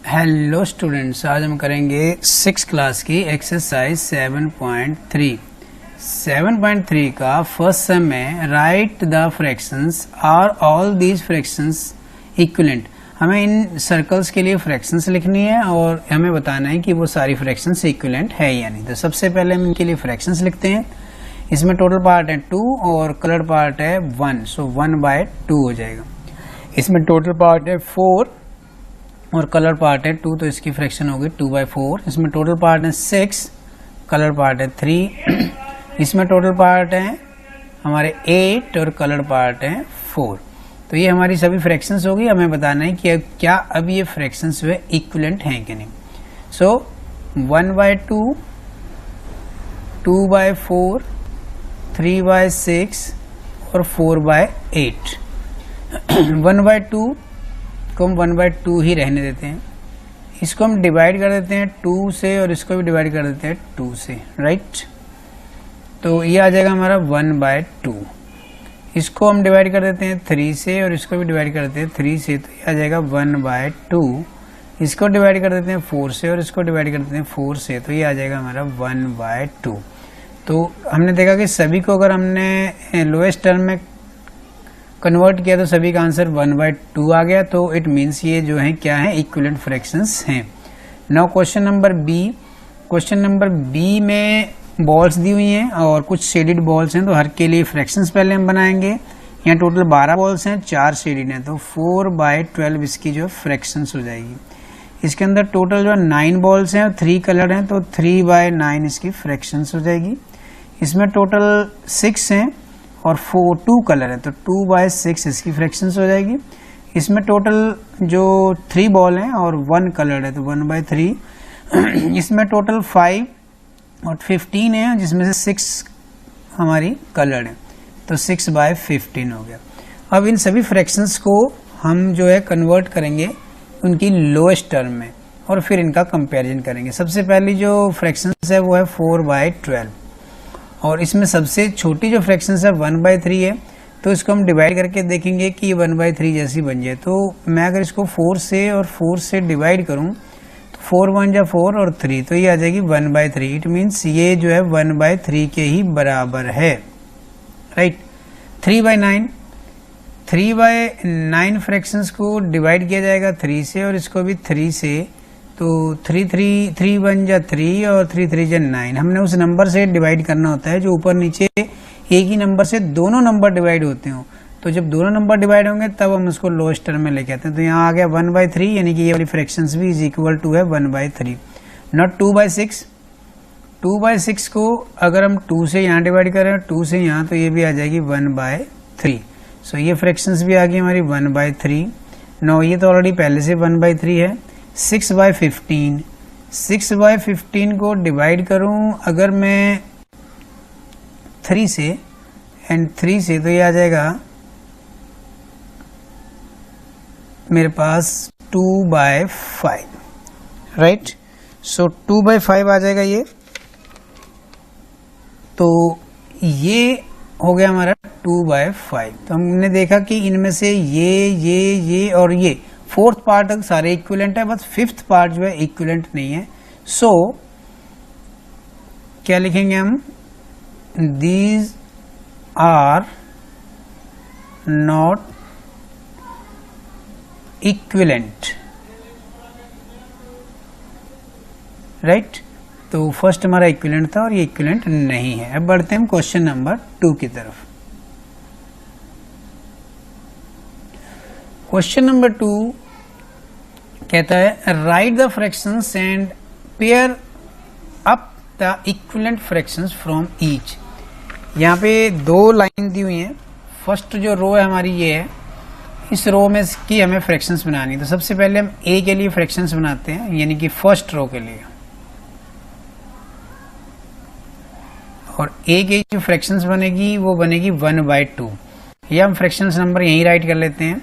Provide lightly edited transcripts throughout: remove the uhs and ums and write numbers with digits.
Hello students, आज हम करेंगे 6 क्लास की एक्सरसाइज 7.3। 7.3 का फर्स्ट सम में write the fractions are all these fractions equivalent. हमें इन सर्कल्स के लिए फ्रैक्शंस लिखनी है और हमें बताना है कि वो सारी फ्रैक्शंस इक्विवेलेंट है या नहीं। तो सबसे पहले हम इनके लिए फ्रैक्शंस लिखते हैं। इसमें टोटल पार्ट है 2 और कलर्ड पार्ट है 1, सो 1/2 हो जाएगा। इसमें टोटल पार्ट है 4 और कलर पार्ट है 2, तो इसकी फ्रैक्शन होगी 2/4। इसमें टोटल पार्ट है 6, कलर पार्ट है 3। इसमें टोटल पार्ट है हमारे 8 और कलर पार्ट है 4। तो ये हमारी सभी फ्रैक्शंस होगी। हमें बताना है कि क्या अब ये फ्रैक्शंस वे इक्विवेलेंट हैं कि नहीं। सो 1/2, 2/4, 3/6 और 4/8। 1/2 को हम 1/2 ही रहने देते हैं। इसको हम डिवाइड कर देते हैं 2 से और इसको भी डिवाइड कर देते हैं 2 से, राइट। तो ये आ जाएगा हमारा 1/2। इसको हम डिवाइड कर देते हैं 3 से और इसको भी डिवाइड कर देते हैं 3 से, तो ये आ जाएगा 1/2। इसको डिवाइड कर देते हैं 4 से और इसको डिवाइड कर देते हैं 4 से, तो ये आ जाएगा हमारा 1/2। तो हमने देखा कि सभी को अगर हमने लोएस्ट टर्म में कन्वर्ट किया तो सभी का आंसर 1/2 आ गया। तो इट मीन्स ये जो है क्या है, इक्विवेलेंट फ्रैक्शंस हैं। Now question number B. Question number B में बॉल्स दी हुई हैं और कुछ शेडेड बॉल्स हैं, तो हर के लिए फ्रैक्शंस पहले हम बनाएंगे। यहाँ टोटल 12 बॉल्स हैं, 4 शेडेड हैं, तो 4/12 इसकी जो फ्रैक्शंस हो जाएगी। इसके अंदर टोटल जो 9 बॉल्स हैं और 3 कलर हैं, तो 3/9 इसकी फ्रैक्शंस हो जाएगी। इसमें टोटल 6 हैं और 2 कलर है, तो 2/6 इसकी फ्रैक्शंस हो जाएगी। इसमें टोटल जो 3 बॉल हैं और 1 कलर है, तो 1/3। इसमें टोटल 5 और 15 है, जिसमें से 6 हमारी कलर है, तो 6/15 हो गया। अब इन सभी फ्रैक्शंस को हम जो है कन्वर्ट करेंगे उनकी लोएस्ट टर्म में और फिर इनका कंपैरिजन करेंगे। सबसे पहली जो फ्रैक्शंस है वो है 4/12 और इसमें सबसे छोटी जो फ्रैक्शंस है 1/3 है, तो इसको हम डिवाइड करके देखेंगे कि 1/3 जैसी बन जाए। तो मैं अगर इसको 4 से और 4 से डिवाइड करूं तो 4 1 जा 4 और 3, तो ये आ जाएगी 1/3। इट मीन्स ये जो है 1/3 के ही बराबर है, राइट। 3/9 फ्रैक्शंस को डिवाइड किया जाएगा 3 से और इसको भी 3 से, तो 3 1 जा 3 और 3 3 जा 9। हमने उस नंबर से डिवाइड करना होता है जो ऊपर नीचे एक ही नंबर से दोनों नंबर डिवाइड होते हो। तो जब दोनों नंबर डिवाइड होंगे तब हम उसको लोएस्ट टर्म में लेके आते हैं। तो यहाँ आ गया 1/3, यानी कि ये वाली फ्रैक्शंस भी इज इक्वल टू है 1/3, नॉट 2/6। 2/6 को अगर हम 2 से यहाँ डिवाइड करें 2 से यहाँ, तो ये भी आ जाएगी 1/3। सो ये फ्रैक्शंस भी आ गई हमारी 1/3। नो, ये तो ऑलरेडी पहले से 1/3 है। 6/15, 6/15 को डिवाइड करूं अगर मैं 3 से एंड 3 से, तो ये आ जाएगा मेरे पास 2/5, राइट। सो 2/5 आ जाएगा ये। तो ये हो गया हमारा 2/5। तो हमने देखा कि इनमें से ये और ये 4th पार्ट तक सारे इक्विवेलेंट है, बस 5th पार्ट जो है इक्विवेलेंट नहीं है। सो क्या लिखेंगे हम, these are not equivalent, right. तो फर्स्ट हमारा इक्विवेलेंट था और ये इक्विवेलेंट नहीं है। अब बढ़ते हैं हम क्वेश्चन नंबर 2 की तरफ। क्वेश्चन नंबर 2 कहता है right the fractions and pair up the equivalent fractions from each. यहाँ पे 2 लाइन दी हुई हैं। फर्स्ट जो रो है हमारी ये है, इस रो में की हमें फ्रैक्शंस बनानी है। तो सबसे पहले हम ए के लिए फ्रैक्शंस बनाते हैं, यानी कि फर्स्ट रो के लिए। और ए की जो फ्रैक्शंस बनेगी वो बनेगी 1/2। या हम फ्रैक्शंस नंबर यहीं राइट कर लेते हैं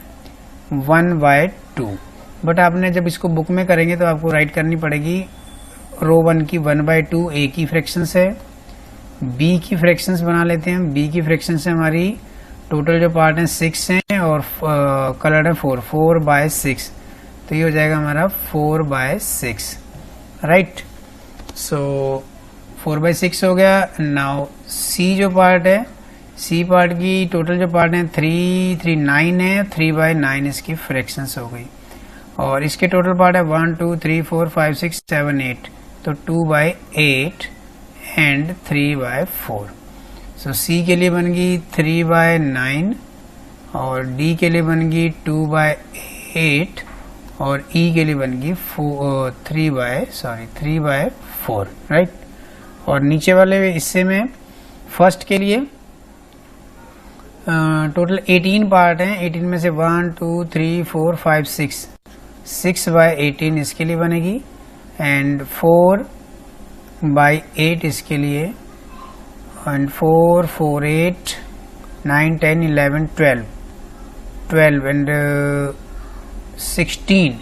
1/2। बट आपने जब इसको बुक में करेंगे तो आपको राइट करनी पड़ेगी रो 1 की 1/2 ए की फ्रैक्शंस है। बी की फ्रैक्शंस बना लेते हैं। बी की फ्रैक्शंस है हमारी टोटल जो पार्ट है 6 हैं और कलर है 4/6। तो ये हो जाएगा हमारा 4/6, राइट। सो 4/6 हो गया। नाउ सी जो पार्ट है, सी पार्ट की टोटल जो पार्ट है 3, 3, 9 है, 3/9 इसकी फ्रैक्शंस हो गई। और इसके टोटल पार्ट है 1, 2, 3, 4, 5, 6, 7, 8, तो 2/8 एंड 3/4। सो सी के लिए बन गई 3/9 और डी के लिए बन गई 2/8 और ई के लिए बन गई 3/4, राइट। और नीचे वाले हिस्से में फर्स्ट के लिए टोटल 18 पार्ट हैं। 18 में से 1, 2, 3, 4, 5, 6/18 इसके लिए बनेगी एंड 4/8 इसके लिए एंड 4, 4, 8, 9, 10, 11, 12 एंड 16।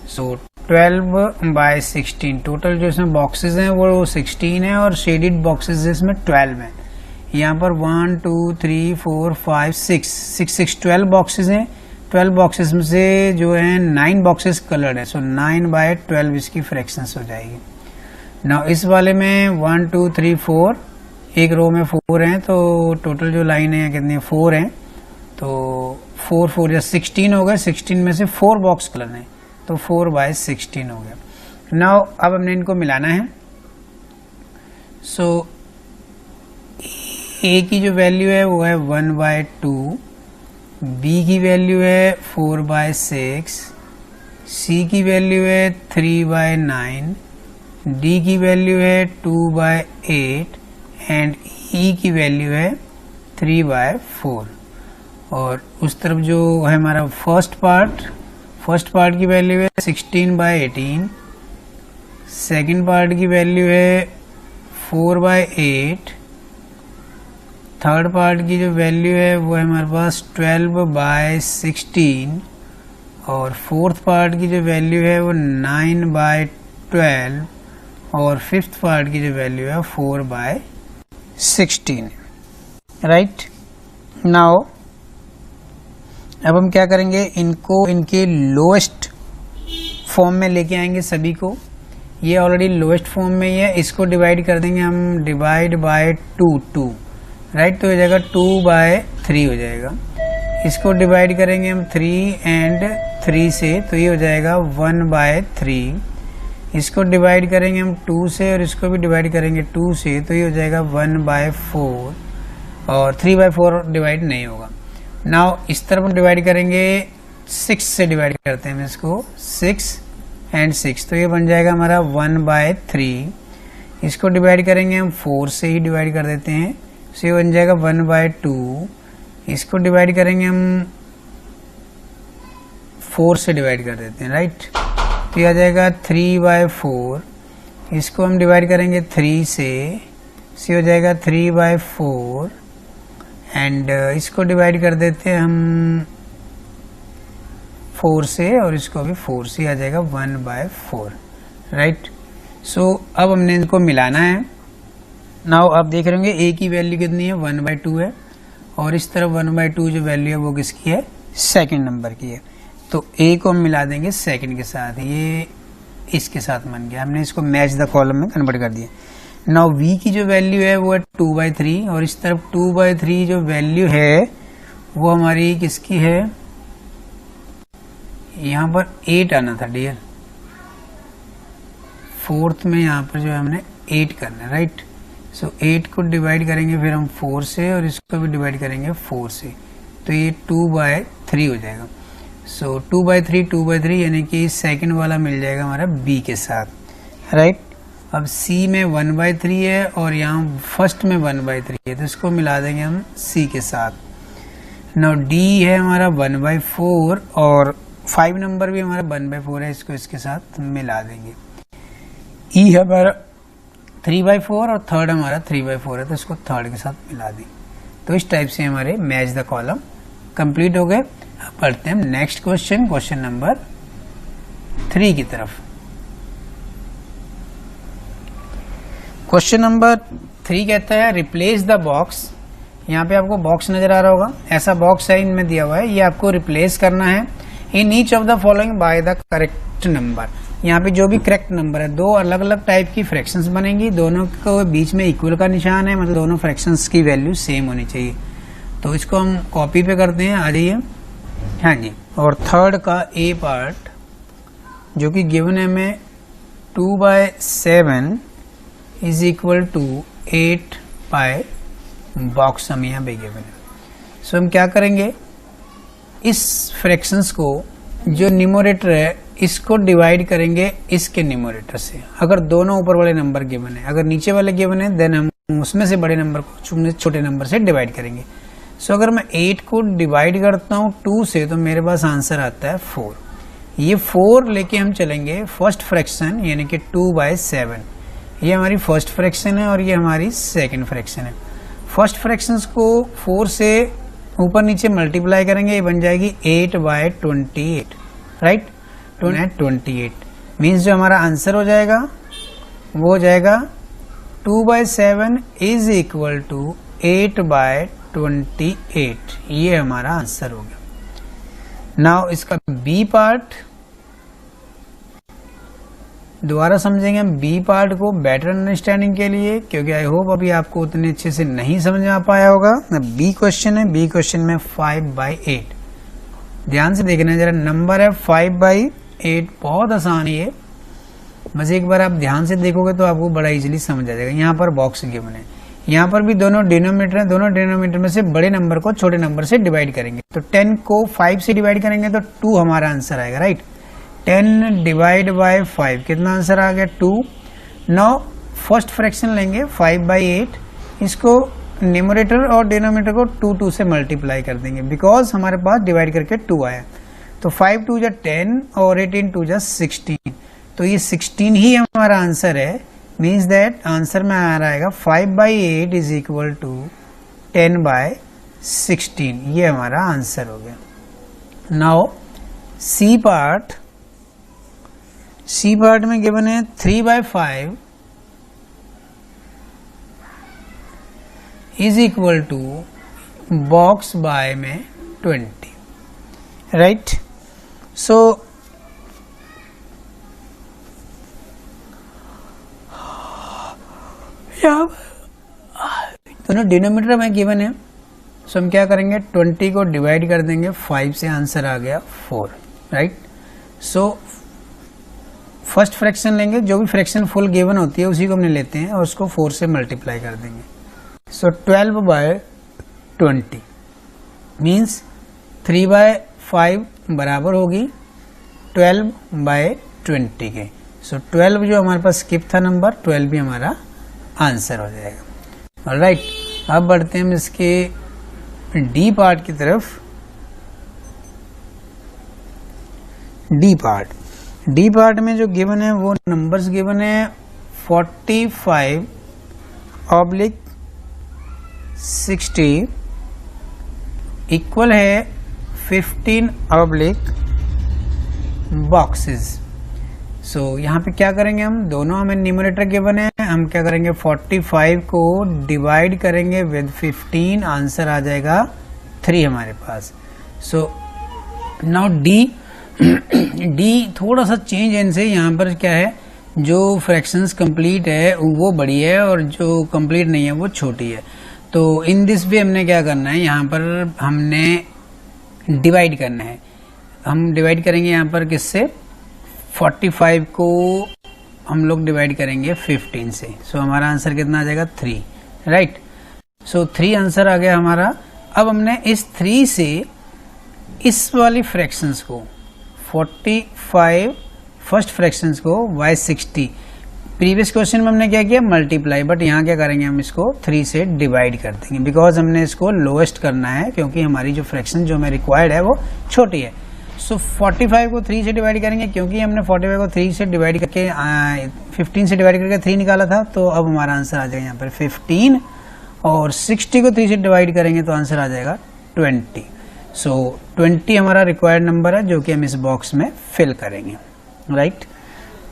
सो 12/16 टोटल जो इसमें बॉक्सेस हैं वो 16 है और शेडेड बॉक्सेस इसमें 12 हैं। यहाँ पर 1, 2, 3, 4, 5, 6 12 बॉक्सेस हैं। 12 बॉक्सेस में से जो है 9 बॉक्सेस कलर्ड है, सो 9/12 इसकी फ्रैक्शंस हो जाएगी। नाउ इस वाले में 1, 2, 3, 4 एक रो में 4 हैं, तो टोटल जो लाइन है कितनी है 4 हैं, तो 4, 4 या 16 हो गए। 16 में से 4 बॉक्स कलर हैं, तो 4/16 हो गया। नाउ अब हमने इनको मिलाना है। सो ए की जो वैल्यू है वो है 1/2, बी की वैल्यू है 4/6, सी की वैल्यू है 3/9, डी की वैल्यू है 2/8 एंड ई की वैल्यू है 3/4। और उस तरफ जो है हमारा फर्स्ट पार्ट की वैल्यू है 16/18, सेकंड पार्ट की वैल्यू है 4/8, थर्ड पार्ट की जो वैल्यू है वो है हमारे पास 12/16 और फोर्थ पार्ट की जो वैल्यू है वो 9/12 और फिफ्थ पार्ट की जो वैल्यू है 4/16, राइट। नाउ अब हम क्या करेंगे, इनको इनके लोएस्ट फॉर्म में लेके आएंगे सभी को। ये ऑलरेडी लोएस्ट फॉर्म में ही है, इसको डिवाइड कर देंगे हम, डिवाइड बाय 2, राइट। तो हो जाएगा 2/3 हो जाएगा। इसको डिवाइड करेंगे हम 3 एंड 3 से, तो ये हो जाएगा 1/3। इसको डिवाइड करेंगे हम 2 से और इसको भी डिवाइड करेंगे 2 से, तो ये हो जाएगा 1/4 और 3/4 डिवाइड नहीं होगा। नाउ इस तरफ हम डिवाइड करेंगे 6 से, डिवाइड करते हैं इसको 6 एंड 6, तो ये बन जाएगा हमारा 1/3। इसको डिवाइड करेंगे हम 4 से ही डिवाइड कर देते हैं, तो ये बन जाएगा 1/2। इसको डिवाइड करेंगे हम 4 से डिवाइड कर देते हैं, राइट। तो ये आ जाएगा 3/4। इसको हम डिवाइड करेंगे 3 से, हो जाएगा 3/4 एंड इसको डिवाइड कर देते हैं हम 4 से और इसको भी 4 से, आ जाएगा 1/4, राइट। सो अब हमने इनको मिलाना है। नाउ आप देख रहे होंगे ए की वैल्यू कितनी है 1/2 है और इस तरफ 1/2 जो वैल्यू है वो किसकी है, सेकंड नंबर की है। तो ए को हम मिला देंगे सेकंड के साथ, ये इसके साथ बन गया, हमने इसको मैच द कॉलम में कन्वर्ट कर दिया। नाउ वी की जो वैल्यू है वो है 2/3 और इस तरफ 2/3 जो वैल्यू है वो हमारी किसकी है, यहाँ पर 8 आना था डियर, फोर्थ में यहाँ पर जो है हमने 8 करना है, राइट। सो 8 को डिवाइड करेंगे फिर हम 4 से और इसको भी डिवाइड करेंगे 4 से, तो ये 2/3 हो जाएगा। सो 2/3 यानी कि सेकंड वाला मिल जाएगा हमारा बी के साथ, राइट। अब सी में 1/3 है और यहाँ फर्स्ट में 1/3 है, तो इसको मिला देंगे हम सी के साथ। नाउ डी है हमारा 1/4 और 5 नंबर भी हमारा 1/4 है, इसको इसके साथ मिला देंगे। ई है हमारा 3/4 और थर्ड हमारा 3/4 है, तो इसको थर्ड के साथ मिला देंगे। तो इस टाइप से हमारे मैच द कॉलम कंप्लीट हो गए। अब पढ़ते हैं नेक्स्ट क्वेश्चन, क्वेश्चन नंबर 3 की तरफ। क्वेश्चन नंबर 3 कहता है रिप्लेस द बॉक्स। यहाँ पे आपको बॉक्स नजर आ रहा होगा, ऐसा बॉक्स है इनमें दिया हुआ है, ये आपको रिप्लेस करना है in each of the following by the correct number. यहाँ पे जो भी करेक्ट नंबर है, दो अलग अलग टाइप की फ्रैक्शंस बनेंगी, दोनों को बीच में इक्वल का निशान है, मतलब दोनों फ्रैक्शंस की वैल्यू सेम होनी चाहिए। तो इसको हम कॉपी पे करते हैं, आ जाइए। हाँ जी, और थर्ड का ए पार्ट जो कि गिवन है में 2/7 is equal to 8 by box हम यहाँ पे गिवन है। सो हम क्या करेंगे, इस फ्रैक्शंस को जो न्यूमरेटर है इसको डिवाइड करेंगे इसके न्यूमरेटर से। अगर दोनों ऊपर वाले नंबर गिवन है, अगर नीचे वाले गिवन है, देन हम उसमें से बड़े नंबर को छोटे नंबर से डिवाइड करेंगे। सो अगर मैं 8 को डिवाइड करता हूँ 2 से तो मेरे पास आंसर आता है 4। ये 4 लेके हम चलेंगे फर्स्ट फ्रैक्शन यानी कि 2/7। ये हमारी फर्स्ट फ्रैक्शन है और ये हमारी सेकंड फ्रैक्शन है। फर्स्ट फ्रैक्शंस को 4 से ऊपर नीचे मल्टीप्लाई करेंगे, ये बन जाएगी 8/28, राइट। 28 मीन्स जो हमारा आंसर हो जाएगा वो हो जाएगा 2/7 इज इक्वल टू 8/28। ये हमारा आंसर हो गया। नाउ इसका बी पार्ट दोबारा समझेंगे हम बी पार्ट को बेटर अंडरस्टैंडिंग के लिए, क्योंकि आई होप अभी आपको उतने अच्छे से नहीं समझ में आ पाया होगा। बी क्वेश्चन है, बी क्वेश्चन में 5/8। ध्यान से देखना जरा, नंबर है 5/8, बहुत आसान है ये। बस एक बार आप ध्यान से देखोगे तो आपको बड़ा इजीली समझ आ जाएगा। यहाँ पर बॉक्स गिवन है, यहाँ पर भी दोनों डिनोमिनेटर है, दोनों डिनोमिनेटर में से बड़े नंबर को छोटे नंबर से डिवाइड करेंगे। तो 10 को 5 से डिवाइड करेंगे तो 2 हमारा आंसर आएगा, राइट। 10 डिवाइड बाय 5 कितना आंसर आ गया, 2। नाउ फर्स्ट फ्रैक्शन लेंगे 5/8, इसको न्यूमरेटर और डिनोमिनेटर को 2 से मल्टीप्लाई कर देंगे, बिकॉज हमारे पास डिवाइड करके 2 आया। तो 5 2 जा 10 और 18 2 जा 16, तो ये 16 ही हमारा आंसर है। मीन्स दैट आंसर में आ रहेगा 5/8 इज इक्वल टू 10/16। ये हमारा आंसर हो गया। नाउ सी पार्ट में गिवन है 3/5 is equal to box by में 20, राइट। सो दोनों डिनोमिनेटर में गिवन है, सो हम क्या करेंगे, 20 को डिवाइड कर देंगे 5 से, आंसर आ गया 4, राइट। सो फर्स्ट फ्रैक्शन लेंगे, जो भी फ्रैक्शन फुल गिवन होती है उसी को हमने लेते हैं और उसको 4 से मल्टीप्लाई कर देंगे। सो 12/20 मीन्स 3/5 बराबर होगी 12/20 के। सो 12 जो हमारे पास स्किप था नंबर, 12 भी हमारा आंसर हो जाएगा। ऑलराइट, अब बढ़ते हैं हम इसके डी पार्ट की तरफ। डी पार्ट में जो गिवन है वो नंबर्स गिवन है 45/60 इक्वल है 15/बॉक्सेस। सो यहाँ पे क्या करेंगे हम, दोनों हमें न्यूमरेटर गिवन है, हम क्या करेंगे 45 को डिवाइड करेंगे विद 15, आंसर आ जाएगा 3 हमारे पास। सो नाउ डी थोड़ा सा चेंज इनसे, यहाँ पर क्या है, जो फ्रैक्शंस कंप्लीट है वो बड़ी है और जो कंप्लीट नहीं है वो छोटी है। तो इन दिस वे हमने क्या करना है, यहाँ पर हमने डिवाइड करना है। हम डिवाइड करेंगे यहाँ पर किससे, 45 को हम लोग डिवाइड करेंगे 15 से। सो हमारा आंसर कितना आ जाएगा 3, राइट। सो 3 आंसर आ गया हमारा। अब हमने इस 3 से इस वाली फ्रैक्शंस को 45 फर्स्ट फ्रैक्शंस को बाय 60, प्रीवियस क्वेश्चन में हमने क्या किया, मल्टीप्लाई, बट यहाँ क्या करेंगे, हम इसको 3 से डिवाइड कर देंगे, बिकॉज हमने इसको लोएस्ट करना है, क्योंकि हमारी जो फ्रैक्शन जो हमें रिक्वायर्ड है वो छोटी है। सो 45 को 3 से डिवाइड करेंगे, क्योंकि हमने 45 को 3 से डिवाइड करके 15 से डिवाइड करके 3 निकाला था, तो अब हमारा आंसर आ जाएगा यहाँ पर 15, और 60 को 3 से डिवाइड करेंगे तो आंसर आ जाएगा 20। सो 20 हमारा रिक्वायर्ड नंबर है जो कि हम इस बॉक्स में फिल करेंगे, राइट।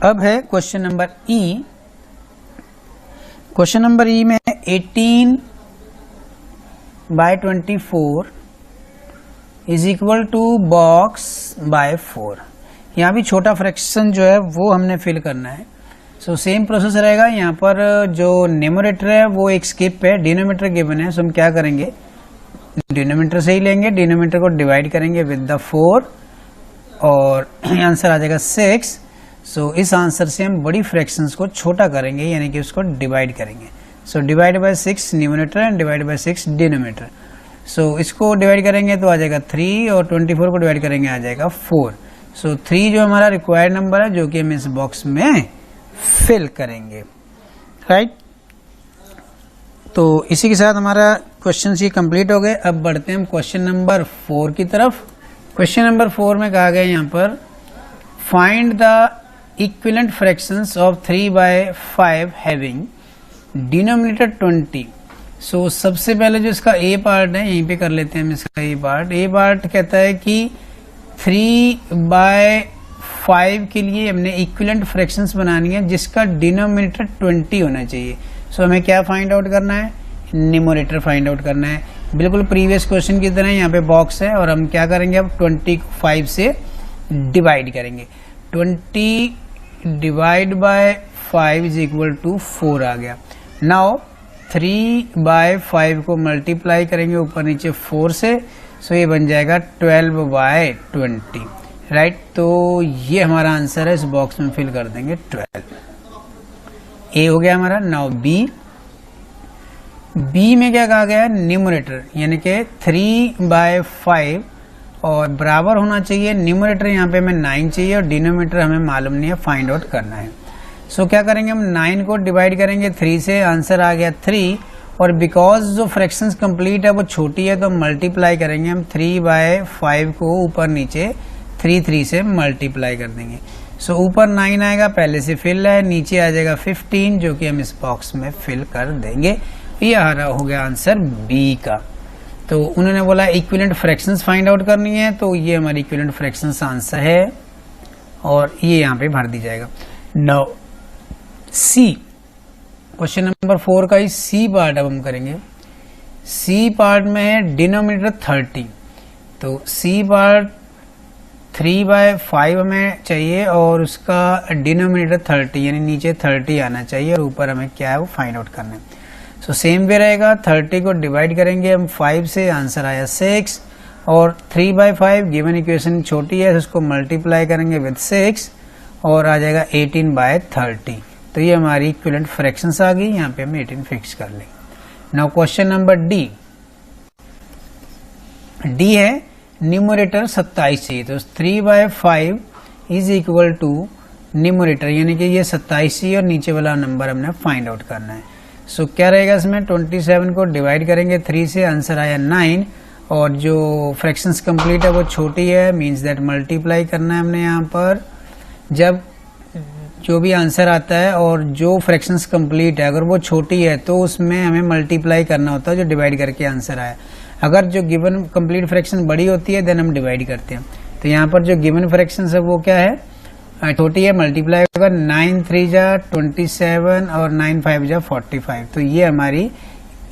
अब है question number E. Question number E में 18/24 is equal to box by 4। यहाँ भी छोटा फ्रैक्शन जो है वो हमने फिल करना है। सो सेम प्रोसेस रहेगा। यहाँ पर जो न्यूमरेटर है वो एक स्किप है, डिनोमिनेटर गिवन है, सो हम क्या करेंगे, डिनोमिनेटर से ही लेंगे, डिनोमिनेटर को डिवाइड करेंगे विद द 4 और आंसर आ जाएगा 6। सो इस आंसर से हम बड़ी फ्रैक्शंस को छोटा करेंगे, यानी कि उसको डिवाइड करेंगे। So divide by 6 numerator and divide by 6 denominator. So इसको डिवाइड करेंगे तो आ जाएगा 3 और 24 को डिवाइड करेंगे आ जाएगा 4। सो 3 जो हमारा रिक्वायर्ड नंबर है जो कि हम इस बॉक्स में फिल करेंगे, राइट। तो इसी के साथ हमारा क्वेश्चन ये कंप्लीट हो गए। अब बढ़ते हैं हम क्वेश्चन नंबर 4 की तरफ। क्वेश्चन नंबर 4 में कहा गया यहाँ पर find the equivalent fractions of 3/5 having denominator 20। सो सबसे पहले जो इसका ए पार्ट है यहीं पे कर लेते हैं हम इसका ए पार्ट कहता है कि 3/5 के लिए हमने इक्विवेलेंट फ्रैक्शंस बनानी है जिसका डिनोमिनेटर 20 होना चाहिए। सो हमें क्या फाइंड आउट करना है, न्यूमरेटर फाइंड आउट करना है। बिल्कुल प्रीवियस क्वेश्चन की तरह यहाँ पे बॉक्स है और हम क्या करेंगे, अब 20 को 5 से डिवाइड करेंगे। 20 divide by 5 is equal to 4 आ गया। नाउ 3/5 को मल्टीप्लाई करेंगे ऊपर नीचे 4 से, सो ये बन जाएगा 12/20, राइट। तो ये हमारा आंसर है, इस बॉक्स में फिल कर देंगे 12। ए हो गया हमारा। नाउ बी में क्या कहा गया है, न्यूमरेटर यानी कि 3/5 और बराबर होना चाहिए, न्यूमरेटर यहाँ पे हमें 9 चाहिए और डिनोमिनेटर हमें मालूम नहीं है, फाइंड आउट करना है। सो क्या करेंगे, हम 9 को डिवाइड करेंगे 3 से, आंसर आ गया 3। और बिकॉज जो फ्रैक्शंस कंप्लीट है वो छोटी है तो हम मल्टीप्लाई करेंगे, हम 3/5 को ऊपर नीचे 3 से मल्टीप्लाई कर देंगे। सो ऊपर 9 आएगा, पहले से फिल है, नीचे आ जाएगा 15 जो कि हम इस बॉक्स में फिल कर देंगे। ये हमारा हो गया आंसर बी का। तो उन्होंने बोला इक्विवेलेंट फ्रैक्शंस फाइंड आउट करनी है, तो ये हमारी इक्विवेलेंट फ्रैक्शंस आंसर है और ये यहाँ पे भर दी जाएगा। नाउ सी, क्वेश्चन नंबर 4 का ही सी पार्ट अब हम करेंगे। सी पार्ट में है डिनोमिनेटर 30, तो सी पार्ट 3/5 हमें चाहिए और उसका डिनोमिनेटर 30 यानी नीचे 30 आना चाहिए और ऊपर हमें क्या है वो फाइंड आउट करना है। सो सेम वे रहेगा, 30 को डिवाइड करेंगे हम 5 से, आंसर आया 6 और 3/5 गिवन इक्वेशन छोटी है तो उसको मल्टीप्लाई करेंगे विद 6 और आ जाएगा 18/30। तो ये हमारी इक्विवेलेंट फ्रैक्शंस आ गई, यहाँ पे हम 18 फिक्स कर लेंगे। नाउ क्वेश्चन नंबर डी है न्यूमरेटर 27 चाहिए, तो 3/5 इज इक्वल टू न्यूमरेटर यानी कि ये 27 चाहिए और नीचे वाला नंबर हमने फाइंड आउट करना है। सो क्या रहेगा इसमें, 27 को डिवाइड करेंगे 3 से, आंसर आया 9 और जो फ्रैक्शंस कंप्लीट है वो छोटी है, मींस दैट मल्टीप्लाई करना है हमने यहाँ पर। जब जो भी आंसर आता है और जो फ्रैक्शंस कंप्लीट है अगर वो छोटी है तो उसमें हमें मल्टीप्लाई करना होता है जो डिवाइड करके आंसर आया। अगर जो गिवन कंप्लीट फ्रैक्शन बड़ी होती है देन हम डिवाइड करते हैं। तो यहाँ पर जो गिवन फ्रैक्शन है वो क्या है, छोटी है, मल्टीप्लाई होगा। 9 3 जा 27 और 9 5 जा 45। तो ये हमारी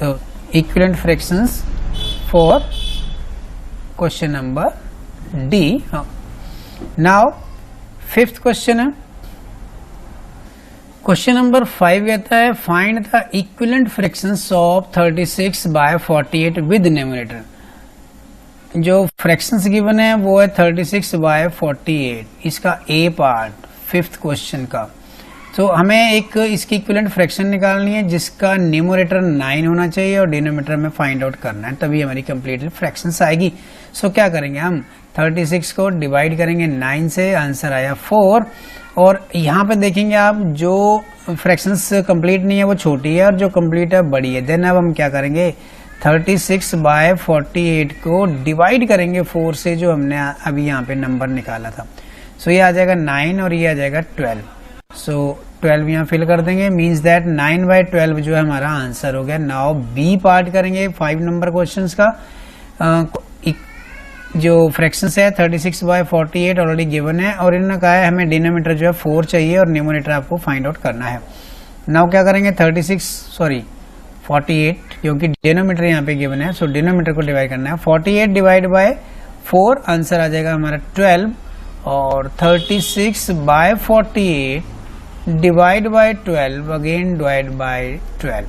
equivalent fractions for question number D. Now 5th question है, क्वेश्चन नंबर 5 कहता है find the equivalent fractions of 36/48 with numerator. जो फ्रैक्शंस गिवन है वो है 36/48, इसका ए पार्ट 5th क्वेश्चन का। तो हमें एक इसकी इक्विवेलेंट फ्रैक्शन निकालनी है जिसका न्यूमरेटर 9 होना चाहिए और डिनोमिनेटर में फाइंड आउट करना है, तभी हमारी कंप्लीट फ्रैक्शंस आएगी। सो क्या करेंगे, हम 36 को डिवाइड करेंगे 9 से, आंसर आया 4 और यहाँ पे देखेंगे आप जो फ्रैक्शंस कंप्लीट नहीं है वो छोटी है और जो कंप्लीट है बड़ी है। देन अब हम क्या करेंगे, 36/48 को डिवाइड करेंगे 4 से जो हमने अभी यहाँ पे नंबर निकाला था। सो ये आ जाएगा 9 और ये आ जाएगा 12। सो 12 यहाँ फिल कर देंगे, मींस दैट 9/12 जो है हमारा आंसर हो गया। नाउ बी पार्ट करेंगे 5 नंबर क्वेश्चन का। जो फ्रैक्शंस है 36/48 ऑलरेडी गिवन है और इन्होंने कहा है हमें डिनोमिनेटर जो है 4 चाहिए और न्यूमरेटर आपको फाइंड आउट करना है। नाउ क्या करेंगे, 48 क्योंकि डिनोमिनेटर यहाँ पे गिवन है, सो डिनोमिनेटर को डिवाइड करना है। 48 डिवाइड बाय 4, आंसर आ जाएगा हमारा 12, और 36/48 divide by 12, again divide by 12।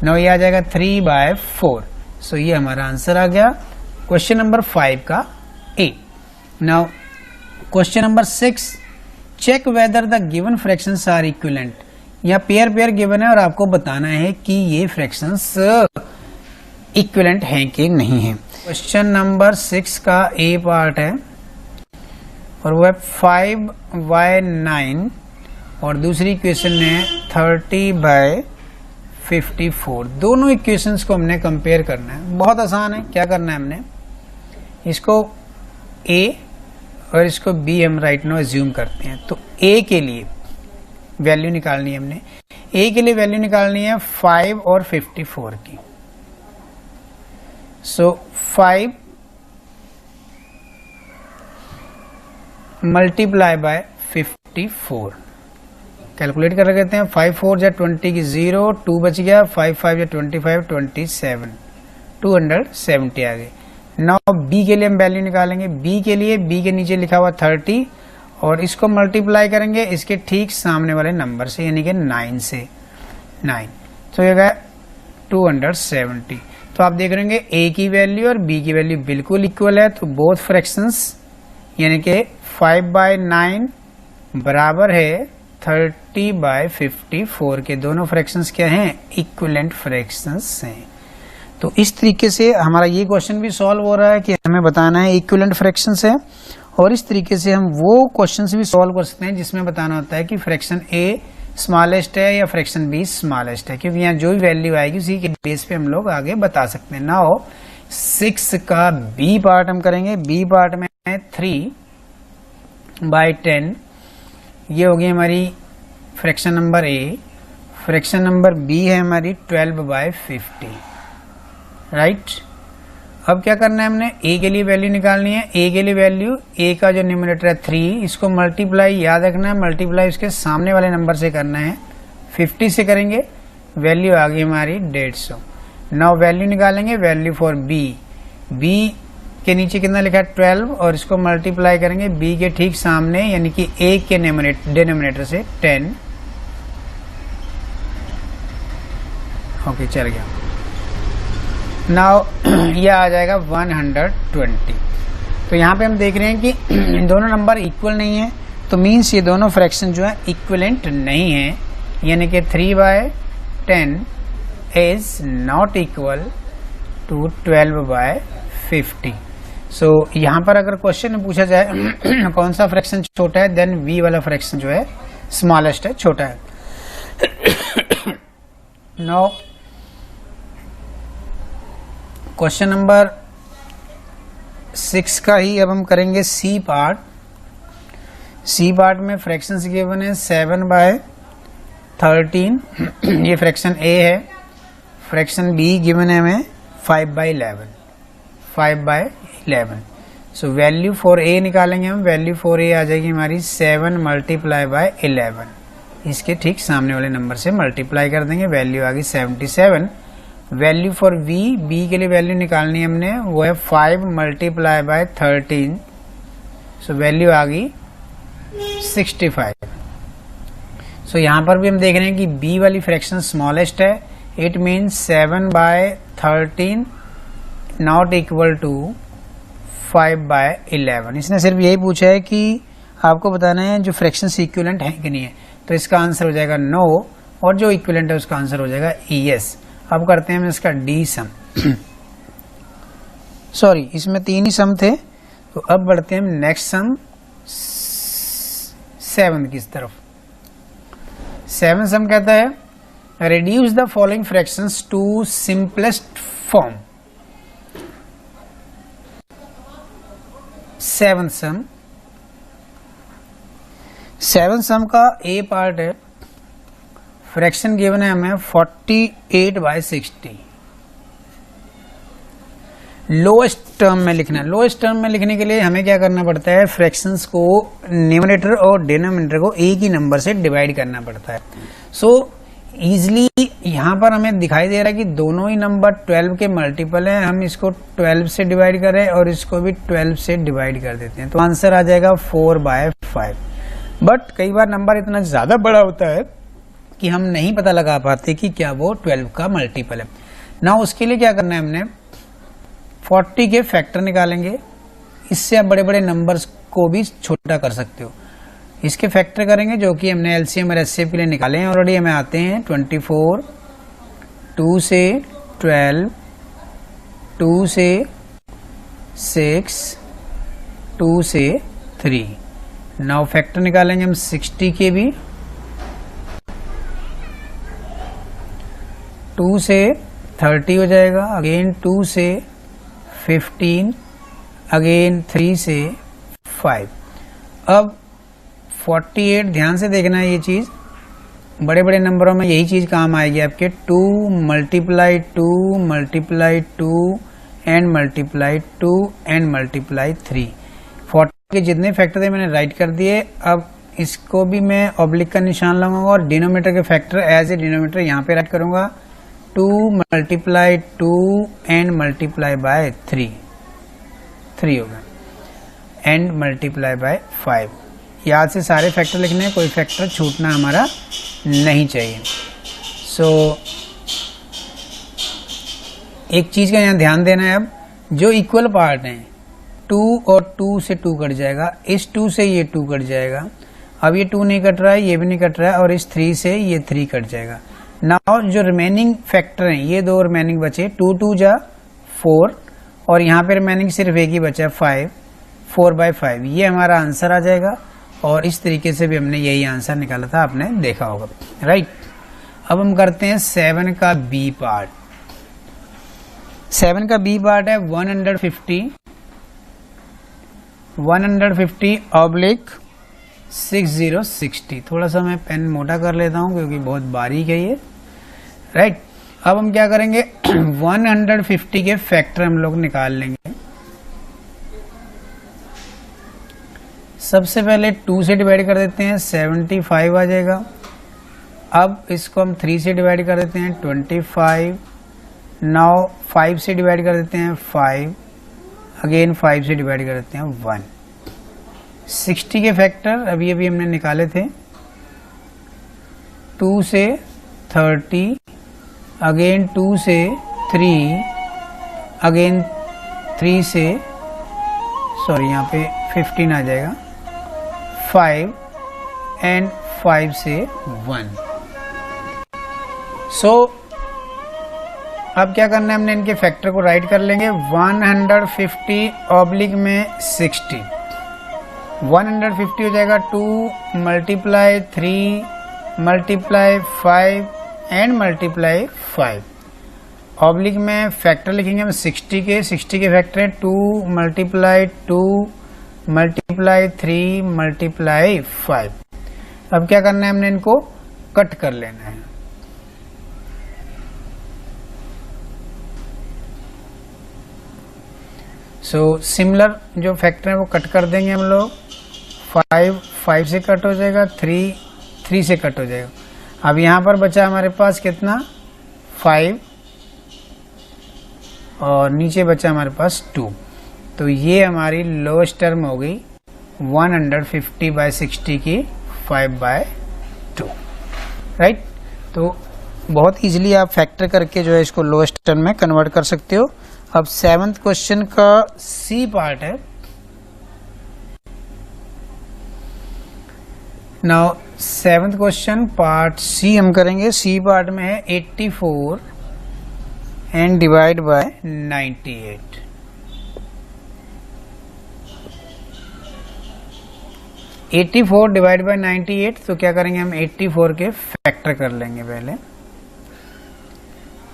Now ये आ जाएगा 3/4। सो ये हमारा आंसर आ गया क्वेश्चन नंबर 5 का A. Now question number 6, check whether the given fractions are equivalent. यहाँ पेयर पेयर गिवन है और आपको बताना है कि ये फ्रैक्शंस इक्विवेलेंट हैं कि नहीं है। क्वेश्चन नंबर 6 का ए पार्ट है और वो है 5/9 और दूसरी इक्वेशन है 30/54। दोनों इक्वेशंस को हमने कंपेयर करना है। बहुत आसान है। क्या करना है, हमने इसको ए और इसको बी हम राइट नाउ एज्यूम करते हैं। तो ए के लिए वैल्यू निकालनी है, हमने ए के लिए वैल्यू निकालनी है 5 और 54 की। सो 5 मल्टीप्लाई बाय 54, कैलकुलेट कर लेते हैं। 5 4 या 20 की 0, 2 बच गया, 5 5 या 25, 27, 270 आ गए। नाउ बी के लिए हम वैल्यू निकालेंगे। बी के लिए बी के नीचे लिखा हुआ 30 और इसको मल्टीप्लाई करेंगे इसके ठीक सामने वाले नंबर से, यानी कि 9 से। 9 तो ये गया 270। तो आप देख रहे हैं ए की वैल्यू और बी की वैल्यू बिल्कुल इक्वल है। तो बोथ फ्रैक्शंस यानी कि 5/9 बराबर है 30/54 के। दोनों फ्रैक्शंस क्या हैं? इक्विवेलेंट फ्रैक्शंस हैं। तो इस तरीके से हमारा ये क्वेश्चन भी सॉल्व हो रहा है कि हमें बताना है इक्विवेलेंट फ्रैक्शंस है, और इस तरीके से हम वो क्वेश्चंस भी सॉल्व कर सकते हैं जिसमें बताना होता है कि फ्रैक्शन ए स्मॉलेस्ट है या फ्रैक्शन बी स्मॉलेस्ट है, क्योंकि यहाँ जो भी वैल्यू आएगी उसी के बेस पे हम लोग आगे बता सकते हैं। नाउ 6 का बी पार्ट हम करेंगे। बी पार्ट में 3/10, ये होगी हमारी fraction number A. Fraction number B है हमारी 12/50, राइट। अब क्या करना है, हमने ए के लिए वैल्यू निकालनी है। ए के लिए वैल्यू, ए का जो न्यूमरेटर है 3, इसको मल्टीप्लाई याद रखना है, मल्टीप्लाई इसके सामने वाले नंबर से करना है। 50 से करेंगे, वैल्यू आ गई हमारी 150। नाउ वैल्यू निकालेंगे, वैल्यू फॉर बी। बी के नीचे कितना लिखा है 12 और इसको मल्टीप्लाई करेंगे बी के ठीक सामने, यानी कि ए के डिनोमिनेटर से 10। ओके, चल गया। नाउ यह आ जाएगा 120। तो यहाँ पे हम देख रहे हैं कि दोनों नंबर इक्वल नहीं है, तो मीन्स ये दोनों फ्रैक्शन जो है इक्विवेलेंट नहीं है, यानी कि 3/10 इज नॉट इक्वल टू 12/50। सो यहाँ पर अगर क्वेश्चन में पूछा जाए कौन सा फ्रैक्शन छोटा है, देन वी वाला फ्रैक्शन जो है स्मॉलेस्ट है, छोटा है। नाउ क्वेश्चन नंबर 6 का ही अब हम करेंगे सी पार्ट। सी पार्ट में फ्रैक्शंस गिवन है 7/13, ये फ्रैक्शन ए है। फ्रैक्शन बी गिवन है हमें 5/11। सो वैल्यू फॉर ए निकालेंगे हम। वैल्यू फॉर ए आ जाएगी हमारी 7 मल्टीप्लाई बाय 11, इसके ठीक सामने वाले नंबर से मल्टीप्लाई कर देंगे, वैल्यू आ गई 77। वैल्यू फॉर बी, बी के लिए वैल्यू निकालनी है हमने, वो है 5 मल्टीप्लाई बाय 13, सो वैल्यू आ गई 65। सो यहाँ पर भी हम देख रहे हैं कि बी वाली फ्रैक्शन स्मॉलेस्ट है, it means 7/13 not equal to 5/11। इसने सिर्फ यही पूछा है कि आपको बताना है जो फ्रैक्शन इक्विवेलेंट है कि नहीं है, तो इसका आंसर हो जाएगा नो, और जो इक्विवेलेंट है उसका आंसर हो जाएगा यस। अब करते हैं हम इसका डी सम। सॉरी, इसमें 3 ही सम थे, तो अब बढ़ते हैं हम नेक्स्ट सम 7 की तरफ। 7 सम कहता है reduce the following fractions to simplest form। 7 सम का ए पार्ट है। फ्रैक्शन गिवन है हमें 48/60। लोएस्ट टर्म में लिखना है। लोएस्ट टर्म में लिखने के लिए हमें क्या करना पड़ता है, फ्रैक्शंस को न्यूमरेटर और डिनोमिनेटर को एक ही नंबर से डिवाइड करना पड़ता है। सो ईजिली यहाँ पर हमें दिखाई दे रहा है कि दोनों ही नंबर 12 के मल्टीपल हैं, हम इसको 12 से डिवाइड करें और इसको भी 12 से डिवाइड कर देते हैं, तो आंसर आ जाएगा 4/5। बट कई बार नंबर इतना ज़्यादा बड़ा होता है कि हम नहीं पता लगा पाते कि क्या वो 12 का मल्टीपल है ना। उसके लिए क्या करना है, हमने 40 के फैक्टर निकालेंगे। इससे आप बड़े बड़े नंबर्स को भी छोटा कर सकते हो। इसके फैक्टर करेंगे जो कि हमने एलसीएम और एचसीएफ के लिए निकाले हैं ऑलरेडी। हमें आते हैं 24, 2 से 12, 2 से 6, 2 से 3। नाउ फैक्टर निकालेंगे हम 60 के भी। 2 से 30 हो जाएगा, अगेन 2 से 15, अगेन 3 से 5। अब 48, ध्यान से देखना है ये चीज, बड़े बड़े नंबरों में यही चीज काम आएगी आपके। 2 multiply 2 multiply 2 and multiply 2 and multiply 3। 40 के जितने फैक्टर थे मैंने राइट कर दिए। अब इसको भी मैं ऑब्लिक का निशान लगाऊंगा और डिनोमिनेटर के फैक्टर एज ए डिनोमिनेटर यहाँ पे राइट करूंगा। 2 मल्टीप्लाई 2 एंड मल्टीप्लाई बाय 3 होगा, एंड मल्टीप्लाई बाय 5। याद से सारे फैक्टर लिखने हैं, कोई फैक्टर छूटना हमारा नहीं चाहिए। सो एक चीज का यहाँ ध्यान देना है, अब जो इक्वल पार्ट हैं 2 और 2 से 2 कट जाएगा, इस 2 से ये 2 कट जाएगा। अब ये 2 नहीं कट रहा है, ये भी नहीं कट रहा है, और इस 3 से ये 3 कट जाएगा। नाउ जो रिमेनिंग फैक्टर हैं ये 2 रिमेनिंग बचे, 2 2 जा 4, और यहाँ पे रिमेनिंग सिर्फ एक ही बचा है 5, 4/5। ये हमारा आंसर आ जाएगा। और इस तरीके से भी हमने यही आंसर निकाला था, आपने देखा होगा, राइट। अब हम करते हैं 7 का बी पार्ट। 7 का बी पार्ट है 150 ऑब्लिक 6060। थोड़ा सा मैं पेन मोटा कर लेता हूं क्योंकि बहुत बारीक है ये, राइट। अब हम क्या करेंगे 150 के फैक्टर हम लोग निकाल लेंगे। सबसे पहले 2 से डिवाइड कर देते हैं, 75 आ जाएगा। अब इसको हम 3 से डिवाइड कर देते हैं, 25। नाउ 5 से डिवाइड कर देते हैं 5, अगेन 5 से डिवाइड कर देते हैं 1। 60 के फैक्टर अभी अभी हमने निकाले थे, 2 से 30, अगेन 2 से 3, अगेन 3 से, सॉरी यहाँ पे 15 आ जाएगा, 5 एंड 5 से 1। सो अब क्या करना है, हमने इनके फैक्टर को राइट कर लेंगे। 150 ऑब्लिक में 60, 150 हो जाएगा 2 multiply 3 multiply 5 and multiply 5। Oblique में फैक्टर लिखेंगे हम 60 के फैक्टर है 2 मल्टीप्लाई 2 मल्टीप्लाई 3 मल्टीप्लाई 5। अब क्या करना है, हमने इनको कट कर लेना है। सो सिमिलर जो फैक्टर है वो कट कर देंगे हम लोग। 5 से कट हो जाएगा, 3 से कट हो जाएगा। अब यहाँ पर बचा हमारे पास कितना, 5, और नीचे बचा हमारे पास 2। तो ये हमारी लोएस्ट टर्म हो गई 150/60 की 5/2, राइट। तो बहुत इजीली आप फैक्टर करके जो है इसको लोएस्ट टर्म में कन्वर्ट कर सकते हो। अब 7th क्वेश्चन का सी पार्ट है। Now 7th question part C हम करेंगे। सी पार्ट में है 84 and divide by 98। 84 divide by 98, तो क्या करेंगे हम 84 के फैक्टर कर लेंगे पहले।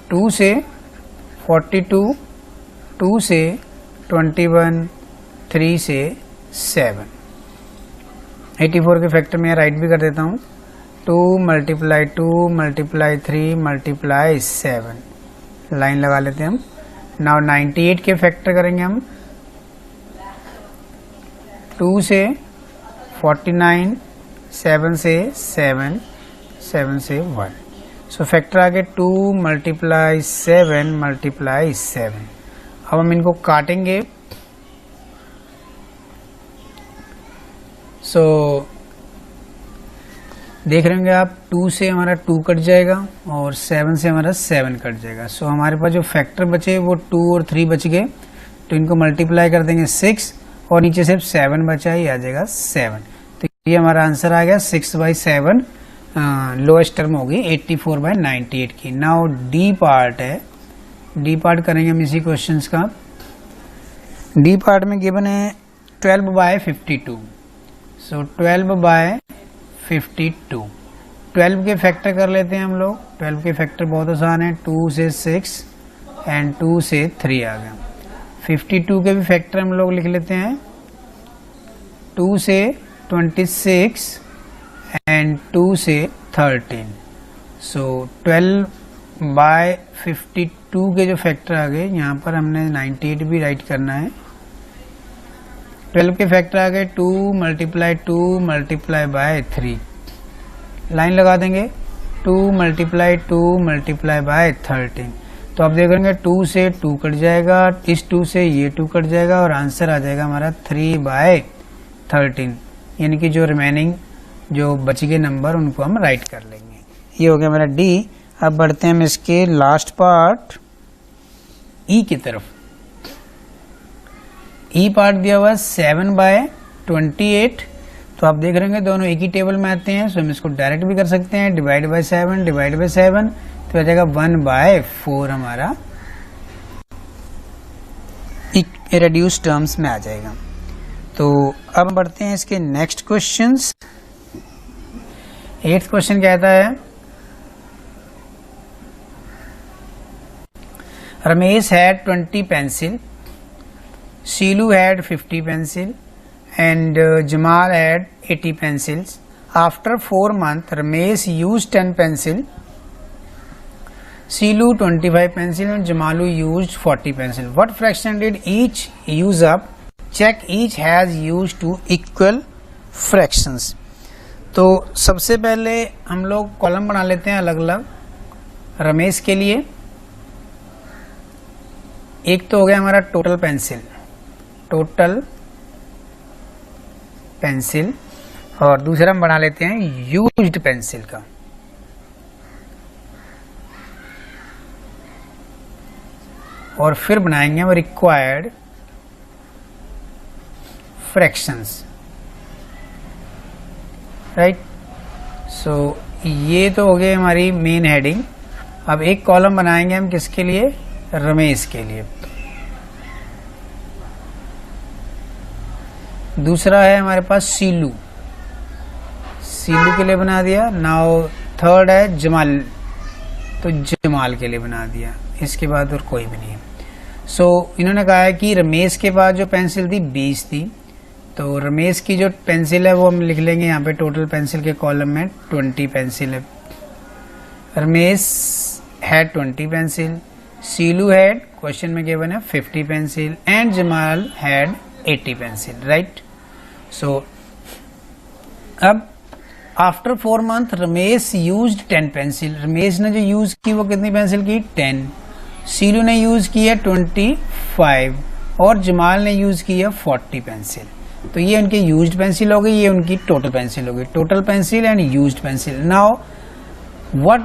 2 से 42, 2 से 21, 3 से 7। 84 के फैक्टर में राइट भी कर देता हूँ, 2 मल्टीप्लाई 2 मल्टीप्लाई 3 मल्टीप्लाई 7। लाइन लगा लेते हैं हम। नाउ 98 के फैक्टर करेंगे हम 2 से 49, 7 से 7, 7 से 1। सो फैक्टर आ गए 2 मल्टीप्लाई 7 मल्टीप्लाई 7। अब हम इनको काटेंगे। सो देख रहे होंगे आप 2 से हमारा 2 कट जाएगा और 7 से हमारा 7 कट जाएगा। सो हमारे पास जो फैक्टर बचे वो 2 और 3 बच गए, तो इनको मल्टीप्लाई कर देंगे 6 और नीचे सिर्फ 7 बचा, ही आ जाएगा 7। तो ये हमारा आंसर आ गया 6/7 लोएस्ट टर्म होगी 84/98 की। नाउ डी पार्ट है, डी पार्ट करेंगे हम इसी क्वेश्चन का। डी पार्ट में गिवन है 12/52। सो 12/52, 12 के फैक्टर कर लेते हैं हम लोग। 12 के फैक्टर बहुत आसान है, 2 से 6 एंड 2 से 3 आ गया। 52 के भी फैक्टर हम लोग लिख लेते हैं, 2 से 26 एंड 2 से 13। सो 12/52 के जो फैक्टर आ गए, यहाँ पर हमने 98 भी राइट करना है। 12 के फैक्टर आ गए 2 मल्टीप्लाई 2 मल्टीप्लाई बाय 3, लाइन लगा देंगे 2 मल्टीप्लाई 2 मल्टीप्लाई बाय 13। तो आप देख लेंगे 2 से 2 कट जाएगा, इस 2 से ये 2 कट जाएगा और आंसर आ जाएगा हमारा 3/13, यानी कि जो रिमेनिंग जो बच गए नंबर उनको हम राइट कर लेंगे। ये हो गया मेरा डी। अब बढ़ते हैं हम इसके लास्ट पार्ट ई की तरफ। ई पार्ट दिया हुआ है 7/28। तो आप देख रहे होंगे दोनों एक ही टेबल में आते हैं, सो हम इसको डायरेक्ट भी कर सकते हैं, डिवाइड बाय 7 डिवाइड बाय 7, तो आ जाएगा 1/4 हमारा रिड्यूस टर्म्स में आ जाएगा। तो अब बढ़ते हैं इसके नेक्स्ट क्वेश्चंस। 8th क्वेश्चन कहता है Ramesh had 20 pencil, Shilu had 50 pencil and Jamal had 80 pencils. After 4 months, Ramesh used 10 pencil, Sheelu 25 pencil and Jamalu used 40 pencil. What fraction did each use up? Check each has used two equal fractions. तो सबसे पहले हम लोग column बना लेते हैं अलग अलग रमेश के लिए। एक तो हो गया हमारा टोटल पेंसिल, टोटल पेंसिल, और दूसरा हम बना लेते हैं यूज्ड पेंसिल का। और फिर बनाएंगे हम रिक्वायर्ड फ्रैक्शंस, राइट। सो ये तो हो गई हमारी मेन हेडिंग। अब एक कॉलम बनाएंगे हम किसके लिए? रमेश के लिए। दूसरा है हमारे पास शीलू, शीलू के लिए बना दिया। नाउ थर्ड है जमाल, तो जमाल के लिए बना दिया। इसके बाद और कोई भी नहीं है। सो इन्होंने कहा है कि रमेश के पास जो पेंसिल थी 20 थी, तो रमेश की जो पेंसिल है वो हम लिख लेंगे यहाँ पे टोटल पेंसिल के कॉलम में 20 पेंसिल है। Ramesh had 20 pencil, Shilu had question में गिवन है 50 pencil and Jamal had 80 pencil, right. So अब after 4 month Ramesh used 10 pencil. Ramesh ने जो यूज की वो कितनी पेंसिल की? 10। शीलू ने यूज की है 25 और जमाल ने यूज की है 40 पेंसिल। तो ये उनकी यूज्ड पेंसिल हो गई, ये उनकी टोटल पेंसिल हो गई। Total pencil and used pencil. Now what